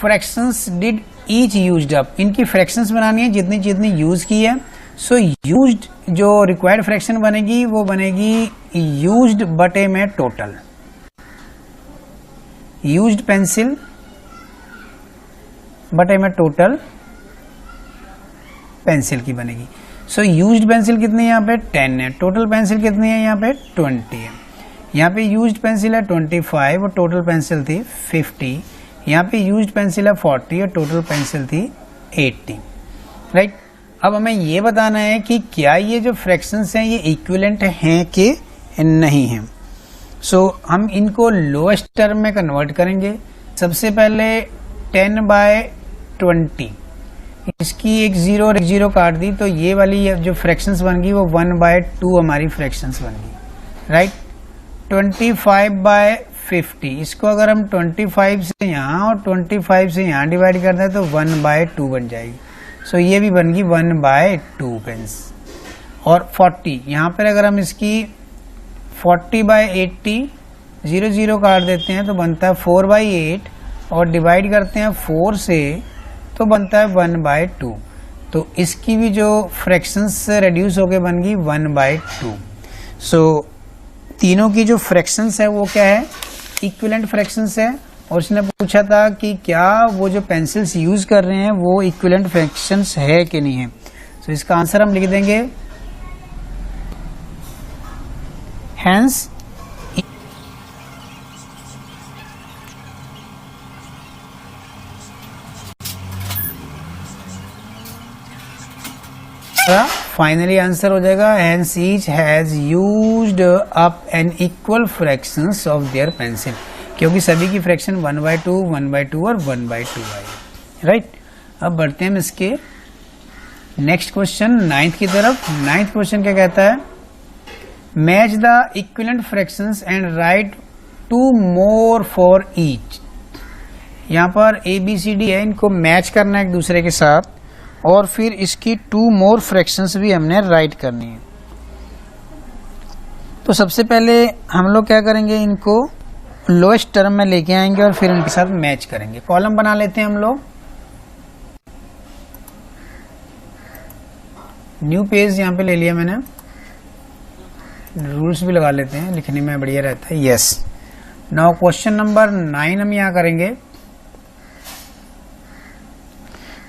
fractions did each used up? इनकी फ्रैक्शंस बनानी है जितनी जितनी यूज की है। सो यूज्ड जो रिक्वायर्ड फ्रैक्शन बनेगी वो बनेगी यूज्ड बटे में टोटल। यूज्ड पेंसिल बटे में टोटल पेंसिल की बनेगी। सो यूज्ड पेंसिल कितनी है यहाँ पे? 10 है। टोटल पेंसिल कितनी है यहाँ पे? 20 है। यहाँ पे यूज्ड पेंसिल है 25 और टोटल पेंसिल थी 50। यहाँ पे यूज्ड पेंसिल है 40 और टोटल पेंसिल थी 80, राइट। अब हमें ये बताना है कि क्या ये जो फ्रैक्शंस हैं ये इक्विवेलेंट हैं कि नहीं हैं। सो हम इनको लोएस्ट टर्म में कन्वर्ट करेंगे। सबसे पहले 10/20, इसकी एक 0 और एक 0 काट दी, तो ये वाली जो फ्रैक्शंस बन गई वो 1/2 हमारी फ्रैक्शंस बन गई, राइट। 25/50 50, इसको अगर हम 25 से यहाँ और 25 से यहाँ डिवाइड करते हैं तो 1/2 बन जाएगी। सो ये भी बन गई 1/2 पेंस। और 40, यहाँ पर अगर हम इसकी 40/80 0 0 काट देते हैं तो बनता है 4/8 और डिवाइड करते हैं 4 से तो बनता है 1/2। तो इसकी भी जो फ्रैक्शंस रेड्यूस होके बन गई 1/2। सो तीनों की जो फ्रैक्शंस है वो क्या है, इक्विवेलेंट फ्रैक्शंस है। और उसने पूछा था कि क्या वो जो पेंसिल्स यूज कर रहे हैं वो इक्विवेलेंट फ्रैक्शंस है कि नहीं है। सो इसका आंसर हम लिख देंगे हैंस फाइनली आंसर हो जाएगा hence each has used up an equal fractions of their pencil, क्योंकि सभी की फ्रैक्शन 1/2 1/2 और 1/2 आई। राइट, अब बढ़ते हैं हम इसके नेक्स्ट क्वेश्चन 9th की तरफ। 9th क्वेश्चन क्या कहता है, match the equivalent fractions and right 2 more for each. यहाँ पर ABCD है, इनको मैच करना है एक दूसरे के साथ और फिर इसकी 2 more फ्रैक्शंस भी हमने राइट करनी है। तो सबसे पहले हम लोग क्या करेंगे, इनको लोएस्ट टर्म में लेके आएंगे और फिर इनके साथ मैच करेंगे। कॉलम बना लेते हैं हम लोग, न्यू पेज यहाँ पे ले लिया मैंने, रूल्स भी लगा लेते हैं, लिखने में बढ़िया रहता है। यस, नाउ क्वेश्चन नंबर 9 हम यहाँ करेंगे।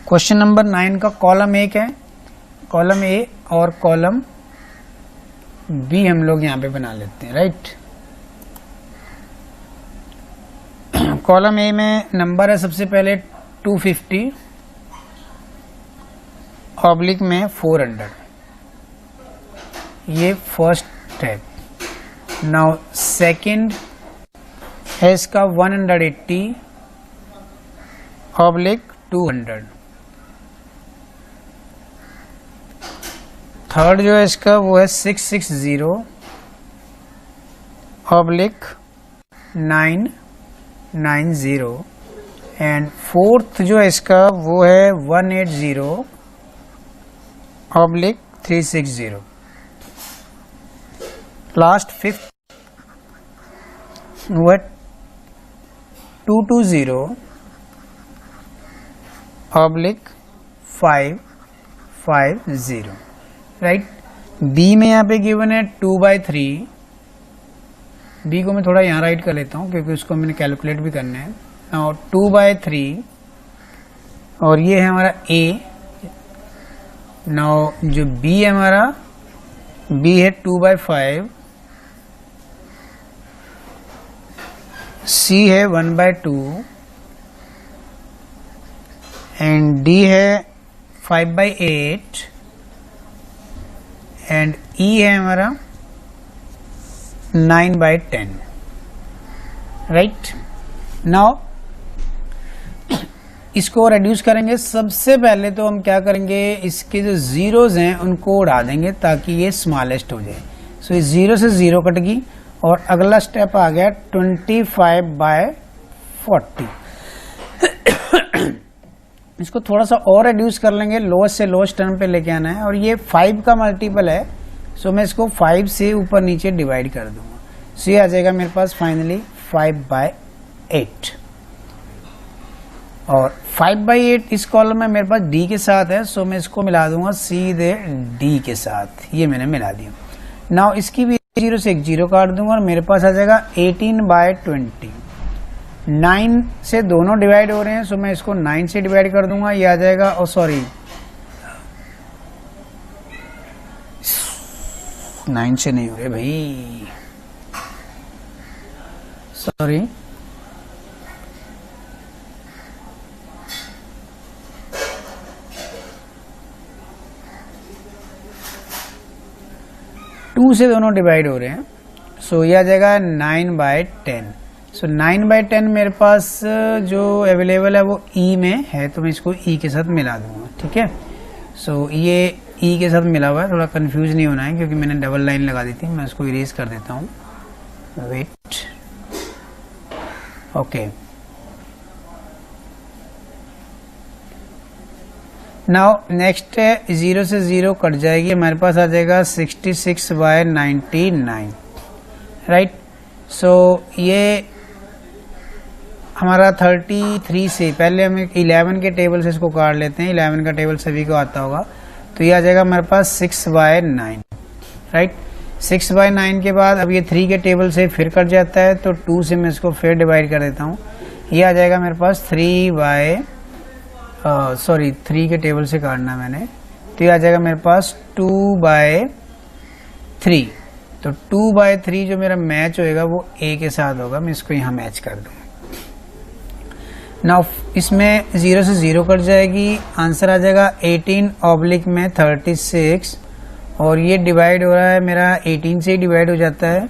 क्वेश्चन नंबर 9 का कॉलम 1 है, कॉलम ए और कॉलम बी हम लोग यहाँ पे बना लेते हैं। राइट, कॉलम ए में नंबर है सबसे पहले 250, ऑब्लिक में 400, ये फर्स्ट स्टेप। नाउ सेकंड है इसका 180, ऑब्लिक 200। थर्ड जो है इसका वो है 660, ऑब्लिक 990। एंड फोर्थ जो है इसका वो है 180, ऑब्लिक 360। लास्ट फिफ्थ वो है 220, ऑब्लिक 550। राइट, बी में यहाँ पे गिवन है 2/3। बी को मैं थोड़ा यहाँ राइट कर लेता हूँ क्योंकि उसको मैंने कैलकुलेट भी करना है। और 2/3 और ये है हमारा ए। नाउ जो बी है हमारा, बी है 2/5, सी है 1/2 एंड डी है 5/8 एंड ई है हमारा 9/10। राइट, नाउ इसको रिड्यूस करेंगे। सबसे पहले तो हम क्या करेंगे, इसके जो जीरोज हैं उनको उड़ा देंगे ताकि ये स्मॉलेस्ट हो जाए। सो इस 0 से 0 कट गई और अगला स्टेप आ गया 25/40। इसको थोड़ा सा और रिड्यूस कर लेंगे, लोएस्ट से लोएस्ट टर्म पे लेके आना है और ये 5 का मल्टीपल है। सो मैं इसको 5 से ऊपर नीचे डिवाइड कर दूंगा। सो ये आ जाएगा मेरे पास फाइनली 5/8। और 5/8 इस कॉलम में मेरे पास डी के साथ है, सो मैं इसको मिला दूंगा सीधे डी के साथ। ये मैंने मिला दिया। नाउ इसकी भी 0 से एक 0 काट दूंगा और मेरे पास आ जाएगा 18/20। 9 से दोनों डिवाइड हो रहे हैं, सो मैं इसको 9 से डिवाइड कर दूंगा। ये आ जाएगा, ओ सॉरी 9 से नहीं हो रहे भाई, सॉरी। टू से दोनों डिवाइड हो रहे हैं, सो ये आ जाएगा 9/10। सो 9/10 मेरे पास जो अवेलेबल है वो ई में है, तो मैं इसको ई के साथ मिला दूंगा। ठीक है, सो ये ई के साथ मिला हुआ है, थोड़ा कंफ्यूज नहीं होना है क्योंकि मैंने डबल लाइन लगा दी थी। मैं इसको इरेज कर देता हूँ, वेट। ओके, नाउ नेक्स्ट 0 से 0 कट जाएगी, हमारे पास आ जाएगा 66/99, राइट। सो ये हमारा 33 से पहले हम 11 के टेबल से इसको काट लेते हैं। 11 का टेबल सभी को आता होगा, तो ये आ जाएगा हमारे पास 6/9, राइट। 6/9 के बाद अब ये 3 के टेबल से फिर कट जाता है, तो 2 से मैं इसको फिर डिवाइड कर देता हूँ। ये आ जाएगा मेरे पास 3 के टेबल से काटना मैंने, तो ये आ जाएगा मेरे पास 2/3। तो 2/3 जो मेरा मैच होएगा वो A के साथ होगा, मैं इसको यहाँ मैच कर दूँ। नाउ इसमें 0 से 0 कट जाएगी, आंसर आ जाएगा 18/36, और ये डिवाइड हो रहा है मेरा 18 से ही डिवाइड हो जाता है।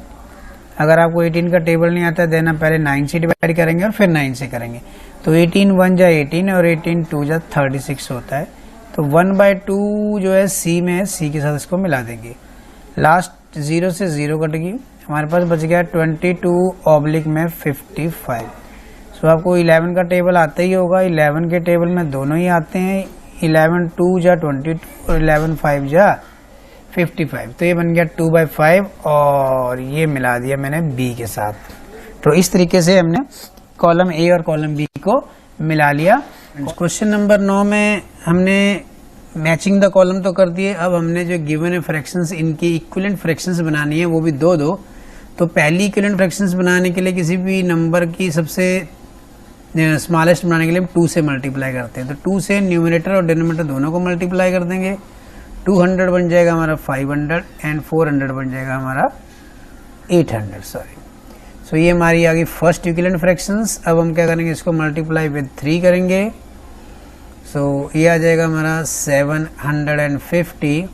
अगर आपको 18 का टेबल नहीं आता देन आप पहले 9 से डिवाइड करेंगे और फिर 9 से करेंगे। तो 18 1 जा 18 और 18 2 जा 36 होता है। तो 1/2 जो है C में है, C के साथ इसको मिला देंगे। लास्ट 0 से 0 कट गई, हमारे पास बच गया 22/55। सो आपको 11 का टेबल आता ही होगा, 11 के टेबल में दोनों ही आते हैं, 11 2 जा 22 और 11 5 जा 55। तो ये बन गया 2/5 और ये मिला दिया मैंने B के साथ। तो इस तरीके से हमने कॉलम A और कॉलम B को मिला लिया। क्वेश्चन नंबर 9 में हमने मैचिंग द कॉलम तो कर दिए, अब हमने जो गिवन है फ्रैक्शंस, इनकी इक्विवेलेंट फ्रैक्शंस बनानी है, वो भी दो। तो पहली इक्विवेलेंट फ्रैक्शंस बनाने के लिए किसी भी नंबर की सबसे स्मॉलेस्ट बनाने के लिए हम 2 से मल्टीप्लाई करते हैं। तो 2 से न्यूमरेटर और डिनोमिनेटर दोनों को मल्टीप्लाई कर देंगे। 200 बन जाएगा हमारा 500 एंड 400 बन जाएगा हमारा 800, सॉरी। सो ये हमारी आ गई फर्स्ट इक्विवेलेंट फ्रैक्शंस। अब हम क्या करेंगे, इसको मल्टीप्लाई विद 3 करेंगे। सो ये आ जाएगा हमारा 750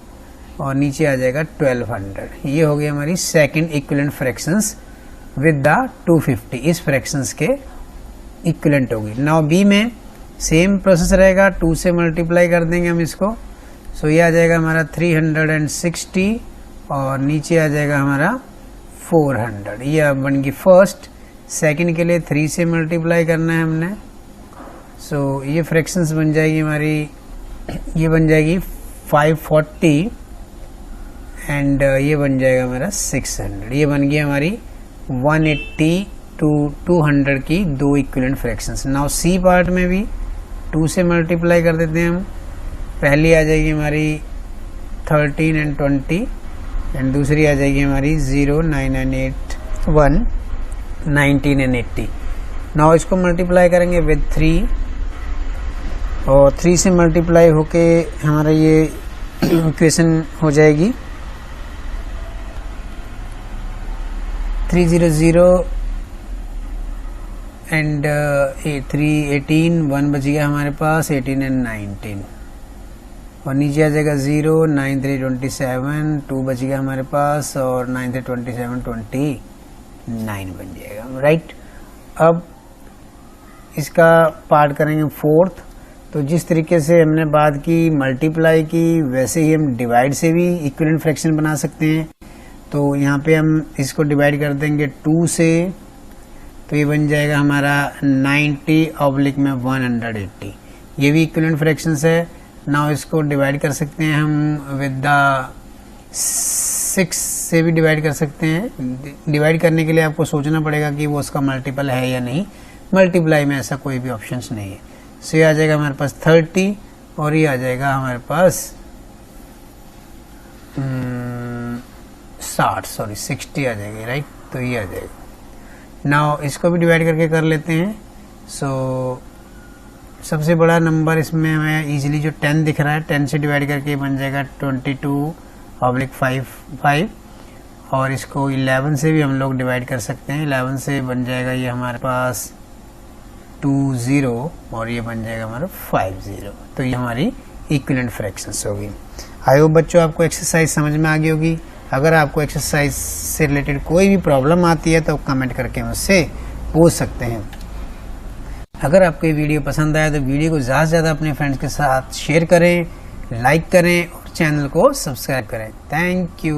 और नीचे आ जाएगा 1200। ये हो गई हमारी second equivalent fractions with the 250, इस फ्रैक्शंस के इक्विवेलेंट होगी। नाउ बी में सेम प्रोसेस रहेगा, 2 से मल्टीप्लाई कर देंगे हम इसको। सो ये आ जाएगा हमारा 360 और नीचे आ जाएगा हमारा 400। ये अब बन गई फर्स्ट। सेकंड के लिए 3 से मल्टीप्लाई करना है हमने। सो ये फ्रैक्शंस बन जाएगी हमारी, ये बन जाएगी 540 एंड ये बन जाएगा हमारा 600। ये बन गई हमारी 180 to 200 की दो equivalent fractions. Now C part में भी 2 से मल्टीप्लाई कर देते हैं हम। पहली आ जाएगी हमारी 13 एंड 20 एंड दूसरी आ जाएगी हमारी 0 9 एंड 8 1 19 एंड 80। नाउ इसको मल्टीप्लाई करेंगे विद 3 और 3 से मल्टीप्लाई होके हमारा ये इक्वेशन हो जाएगी 300 एंड 318 1 बच गया हमारे पास 18 एंड 19 और नीचे आ जाएगा 0 9 3 27 2 बच गया हमारे पास और 9 3 27 29 बन जाएगा, राइट। अब इसका पार्ट करेंगे फोर्थ। तो जिस तरीके से हमने बात की मल्टीप्लाई की, वैसे ही हम डिवाइड से भी इक्विवेलेंट फ्रैक्शन बना सकते हैं। तो यहाँ पे हम इसको डिवाइड कर देंगे 2 से, तो ये बन जाएगा हमारा 90/180। ये भी इक्विवेलेंट फ्रैक्शंस है। नाउ इसको डिवाइड कर सकते हैं हम विद द 6 से भी डिवाइड कर सकते हैं। डिवाइड करने के लिए आपको सोचना पड़ेगा कि वो उसका मल्टीपल है या नहीं। मल्टीप्लाई में ऐसा कोई भी ऑप्शंस नहीं है। सो ये आ जाएगा हमारे पास 30 और ये आ जाएगा हमारे पास 60 आ जाएगी, राइट। तो ये आ जाएगा। नाउ इसको भी डिवाइड करके कर लेते हैं। सो सबसे बड़ा नंबर इसमें हमें इजीली जो 10 दिख रहा है, 10 से डिवाइड करके बन जाएगा 22/5 और इसको 11 से भी हम लोग डिवाइड कर सकते हैं। 11 से बन जाएगा ये हमारे पास 20 और ये बन जाएगा हमारा 50। तो ये हमारी इक्विवेलेंट फ्रैक्शंस होगी। आई होप बच्चों आपको एक्सरसाइज समझ में आ गई होगी। अगर आपको एक्सरसाइज से रिलेटेड कोई भी प्रॉब्लम आती है तो कमेंट करके मुझसे पूछ सकते हैं। अगर आपको ये वीडियो पसंद आया तो वीडियो को ज़्यादा से ज़्यादा अपने फ्रेंड्स के साथ शेयर करें, लाइक करें और चैनल को सब्सक्राइब करें। Thank you.